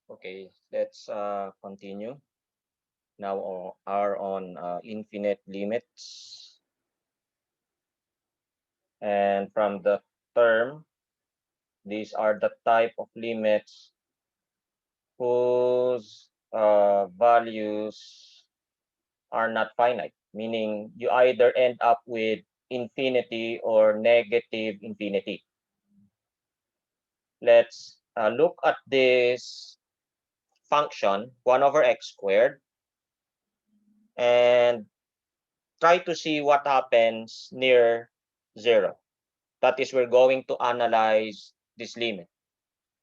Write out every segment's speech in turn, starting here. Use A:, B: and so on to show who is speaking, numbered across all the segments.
A: Okay, let's continue. Now are on infinite limits. And from the term, these are the type of limits whose values are not finite, meaning you either end up with infinity or negative infinity. Let's look at this function 1 over x squared and try to see what happens near 0. That is, we're going to analyze this limit.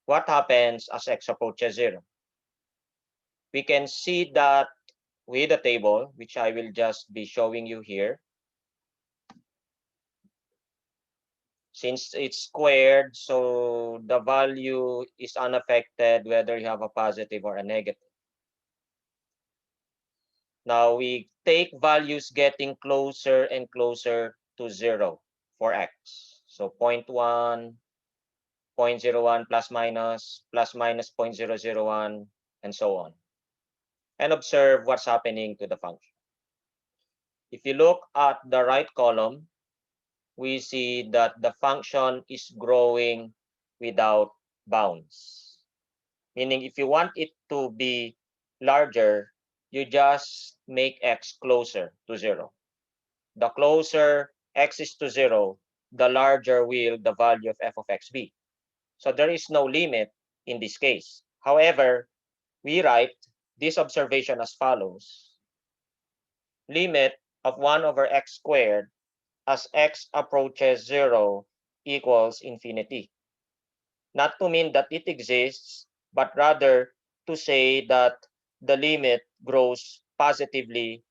A: What happens as x approaches 0? We can see that with the table, which I will just be showing you here. Since it's squared, so the value is unaffected whether you have a positive or a negative. Now we take values getting closer and closer to 0 for x. So 0.1, 0.01 plus minus 0.001, and so on. And observe what's happening to the function. If you look at the right column, we see that the function is growing without bounds. Meaning if you want it to be larger, you just make x closer to 0. The closer x is to 0, the larger will the value of f of x be. So there is no limit in this case. However, we write this observation as follows. Limit of 1 over x squared as x approaches 0 equals infinity. Not to mean that it exists, but rather to say that the limit grows positively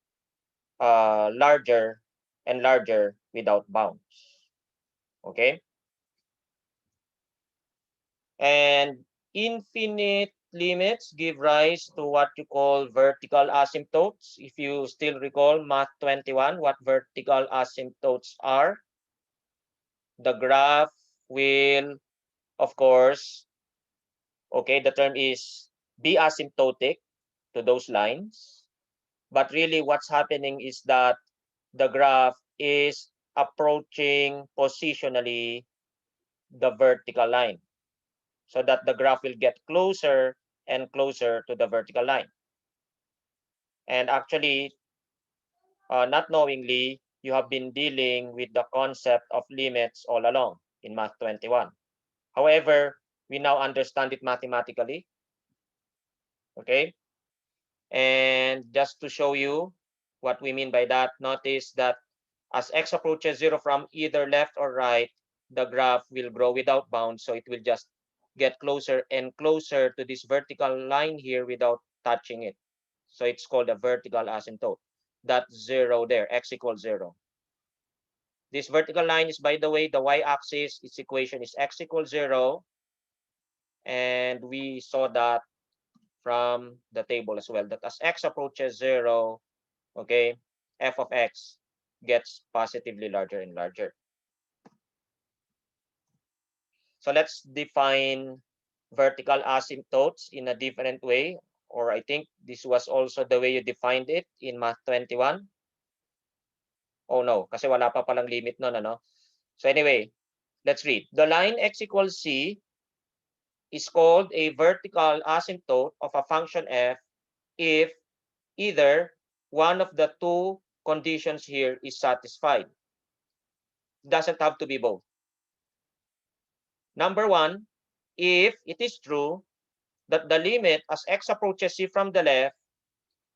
A: larger and larger without bounds. Okay? And infinite limits give rise to what you call vertical asymptotes. If you still recall Math 21, what vertical asymptotes are, the graph will, of course, okay, the term is be asymptotic to those lines. But really what's happening is that the graph is approaching positionally the vertical line, so that the graph will get closer and closer to the vertical line. And actually, not knowingly, you have been dealing with the concept of limits all along in Math 21. However, we now understand it mathematically. Okay? And just to show you what we mean by that, notice that as x approaches 0 from either left or right, the graph will grow without bounds. So it will just get closer and closer to this vertical line here without touching it. So it's called a vertical asymptote. That 0 there, x equals 0. This vertical line is, by the way, the y-axis. Its equation is x equals 0. And we saw that from the table as well, that as x approaches 0, okay, f of x gets positively larger and larger. So let's define vertical asymptotes in a different way, or I think this was also the way you defined it in Math 21. Oh no, kasi wala pa palang limit nun, ano? So anyway, let's read. The line x equals c is called a vertical asymptote of a function f if either one of the two conditions here is satisfied. It doesn't have to be both. Number one, if it is true that the limit as x approaches c from the left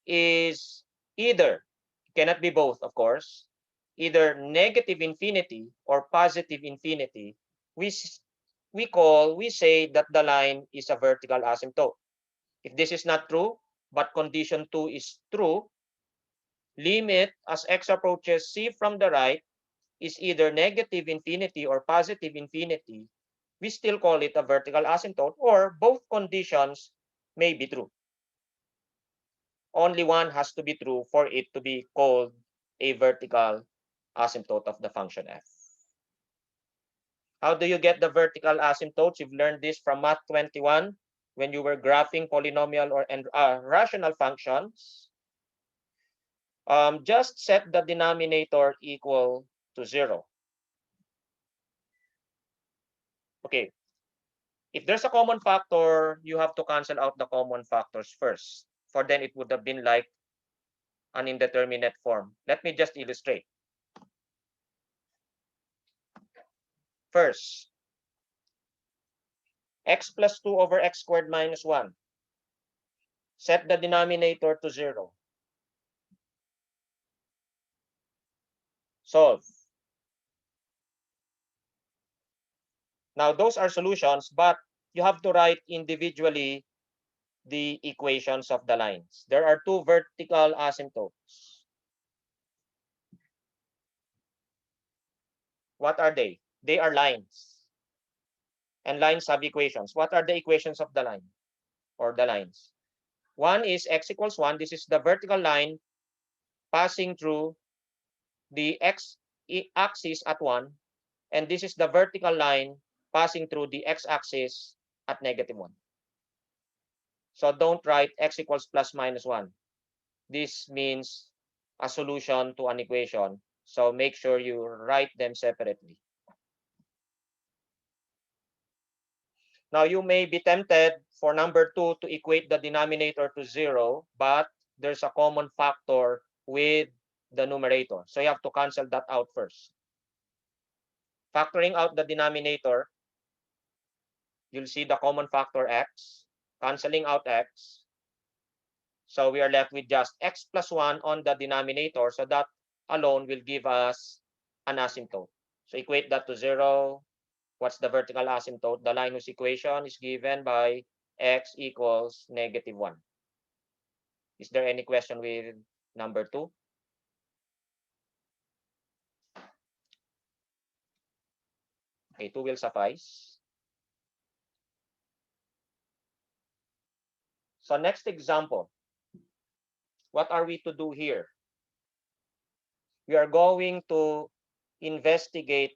A: is either, cannot be both, of course, either negative infinity or positive infinity, we say that the line is a vertical asymptote. If this is not true, but condition 2 is true, limit as x approaches c from the right is either negative infinity or positive infinity, we still call it a vertical asymptote, or both conditions may be true. Only one has to be true for it to be called a vertical asymptote of the function f. How do you get the vertical asymptotes? You've learned this from Math 21. when you were graphing polynomial or rational functions, just set the denominator equal to 0. Okay. If there's a common factor, you have to cancel out the common factors first. For then it would have been like an indeterminate form. Let me just illustrate. First, x plus 2 over x squared minus 1. Set the denominator to 0. Solve. Now, those are solutions, but you have to write individually the equations of the lines. There are two vertical asymptotes. What are they? They are lines. And lines have equations. What are the equations of the line or the lines? One is x equals 1. This is the vertical line passing through the x-axis at 1. And this is the vertical line passing through the x-axis at -1. So don't write x equals plus minus 1. This means a solution to an equation. So make sure you write them separately. Now you may be tempted for number 2 to equate the denominator to 0, but there's a common factor with the numerator. So you have to cancel that out first. Factoring out the denominator, you'll see the common factor x, canceling out x. So we are left with just x plus 1 on the denominator. So that alone will give us an asymptote. So equate that to 0. What's the vertical asymptote? The line whose equation is given by x equals -1. Is there any question with number 2? Okay, 2 will suffice. So next example. What are we to do here? We are going to investigate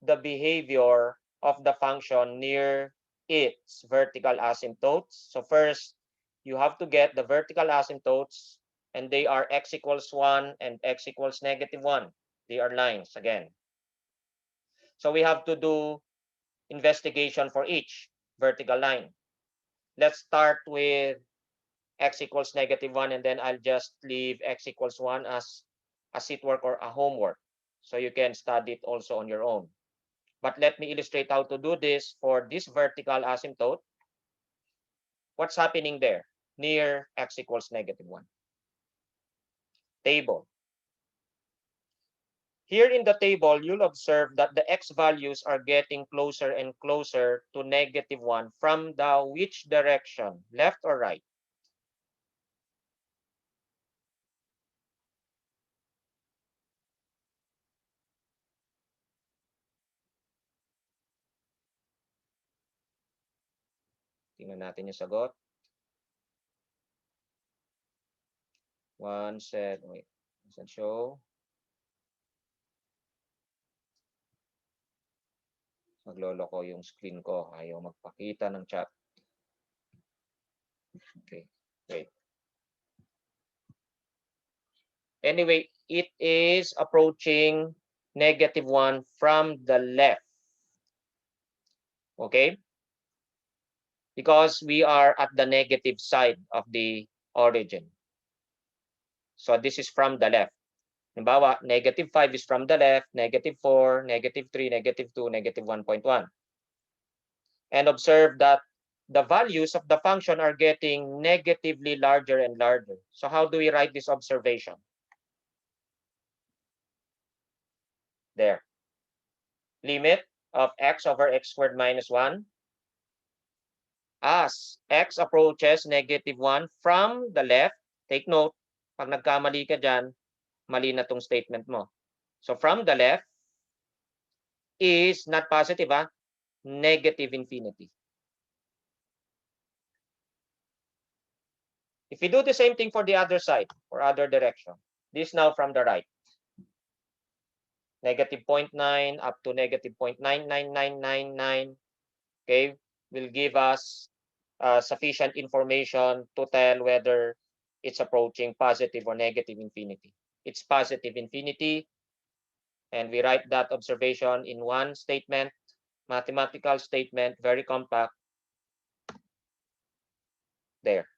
A: the behavior of the function near its vertical asymptotes. So first, you have to get the vertical asymptotes, and they are x equals 1 and x equals -1. They are lines again. So we have to do investigation for each vertical line. Let's start with x equals -1, and then I'll just leave x equals 1 as a seat work or a homework. So you can study it also on your own. But let me illustrate how to do this for this vertical asymptote. What's happening there near x equals -1? Table. Here in the table, you'll observe that the x values are getting closer and closer to -1 from the which direction, left or right? Tingnan natin yung sagot. One said, wait, doesn't show. Magloloko yung screen ko. Ayaw magpakita ng chat. Okay, wait. Anyway, it is approaching -1 from the left. Okay? Because we are at the negative side of the origin. So this is from the left. Halimbawa, -5 is from the left, -4, -3, -2, -1.1. And observe that the values of the function are getting negatively larger and larger. So how do we write this observation? There. Limit of x over x squared minus 1 as x approaches -1 from the left. Take note, pag nagkamali ka dyan, mali na tong statement mo. So from the left is not positive, -infinity. If we do the same thing for the other side or other direction, this now from the right. -0.9 up to -0.99999, okay, will give us sufficient information to tell whether it's approaching positive or negative infinity. It's positive infinity, and we write that observation in one statement, mathematical statement, very compact, there,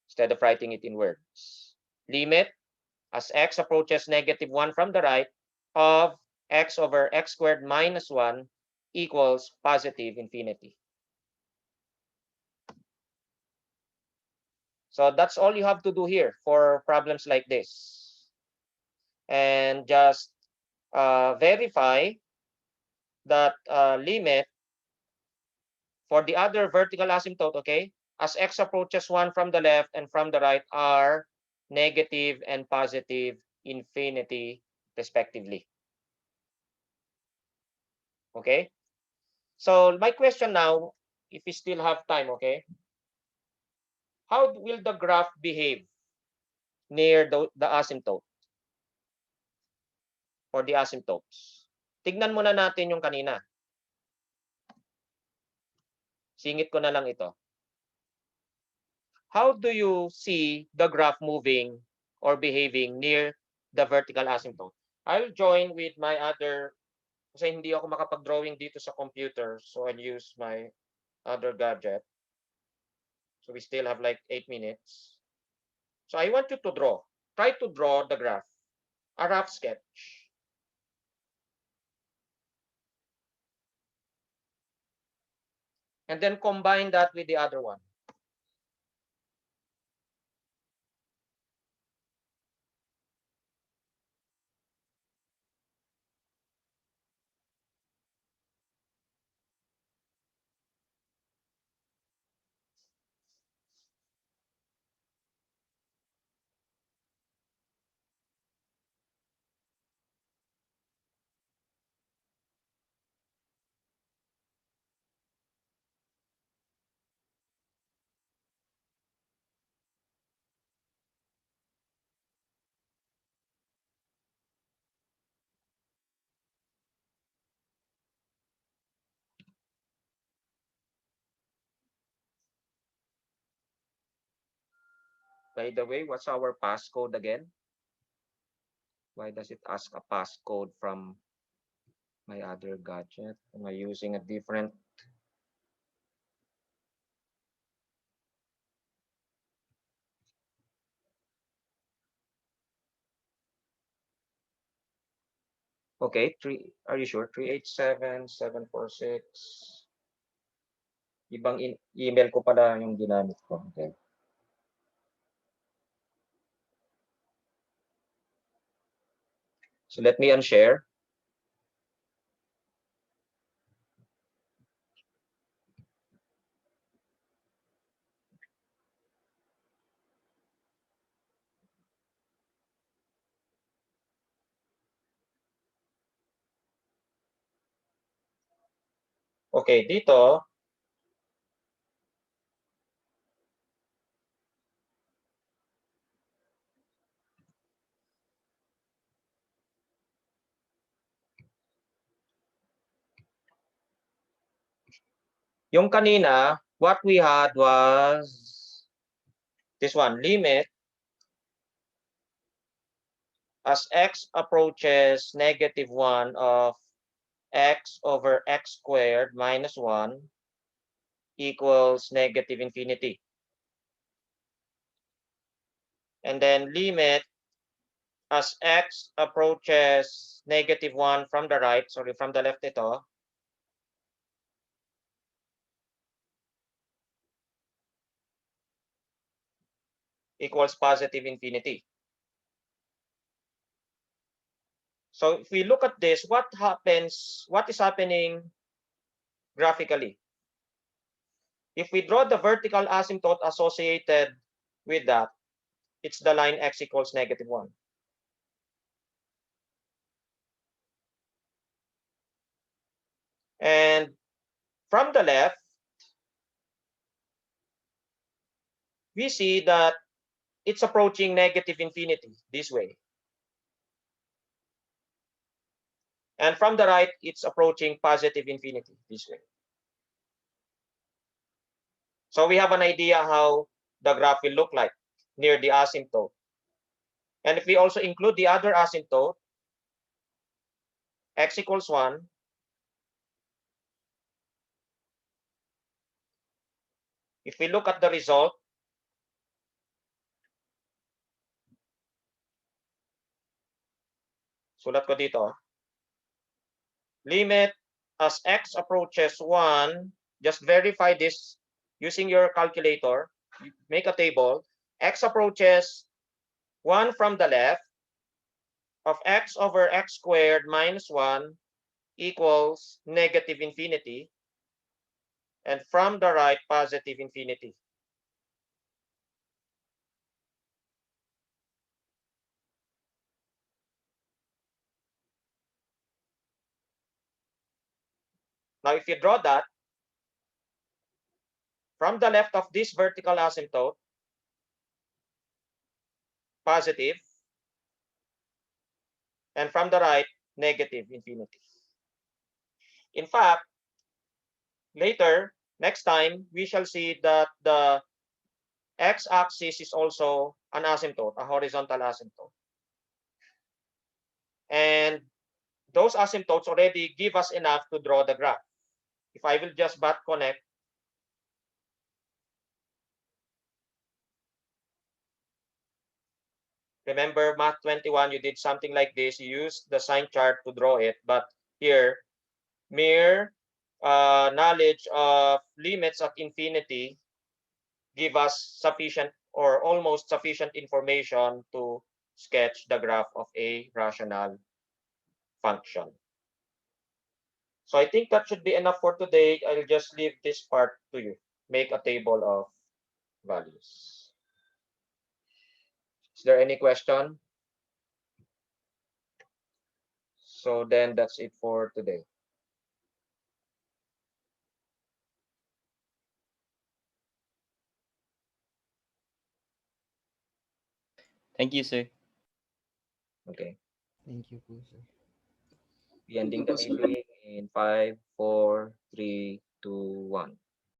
A: instead of writing it in words. Limit, as x approaches -1 from the right, of x over x squared minus 1 equals positive infinity. So that's all you have to do here for problems like this. And just verify that limit for the other vertical asymptote, okay, as x approaches 1 from the left and from the right are negative and positive infinity respectively. Okay, so my question now, if we still have time, okay, how will the graph behave near the asymptote or the asymptotes? Tignan muna natin yung kanina. Singit ko na lang ito. How do you see the graph moving or behaving near the vertical asymptote? I'll join with my other, kasi hindi ako makapag-drawing dito sa computer, so I'll use my other gadget. So we still have like 8 minutes. So I want you to draw. Try to draw the graph, a rough sketch. And then combine that with the other one. By the way, what's our passcode again? Why does it ask a passcode from my other gadget? Am I using a different? Okay, are you sure? 387746. Ibang email ko pala yung ginamit ko. Okay. So let me unshare. Okay, dito, yung kanina, what we had was this one, limit as x approaches -1 of x over x squared minus 1 equals negative infinity. And then limit as x approaches -1 from the right, sorry, from the left ito, equals positive infinity. So if we look at this, what is happening graphically? If we draw the vertical asymptote associated with that, it's the line x equals -1. And from the left, we see that it's approaching negative infinity this way. And from the right, it's approaching positive infinity this way. So we have an idea how the graph will look like near the asymptote. And if we also include the other asymptote, x equals 1, if we look at the result, sulat ko dito, limit as x approaches 1, just verify this using your calculator, make a table, x approaches 1 from the left of x over x squared minus 1 equals negative infinity, and from the right, positive infinity. Now, if you draw that, from the left of this vertical asymptote, positive, and from the right, negative infinity. In fact, later, next time, we shall see that the x-axis is also an asymptote, a horizontal asymptote. And those asymptotes already give us enough to draw the graph. If I will just but connect, remember math 21, you did something like this, you used the sign chart to draw it, but here, mere knowledge of limits at infinity give us sufficient or almost sufficient information to sketch the graph of a rational function. So I think that should be enough for today. I'll just leave this part to you. Make a table of values. Is there any question? So then that's it for today.
B: Thank you, sir.
A: Okay.
C: Thank you po, sir.
A: Be ending the meeting in 5, 4, 3, 2, 1.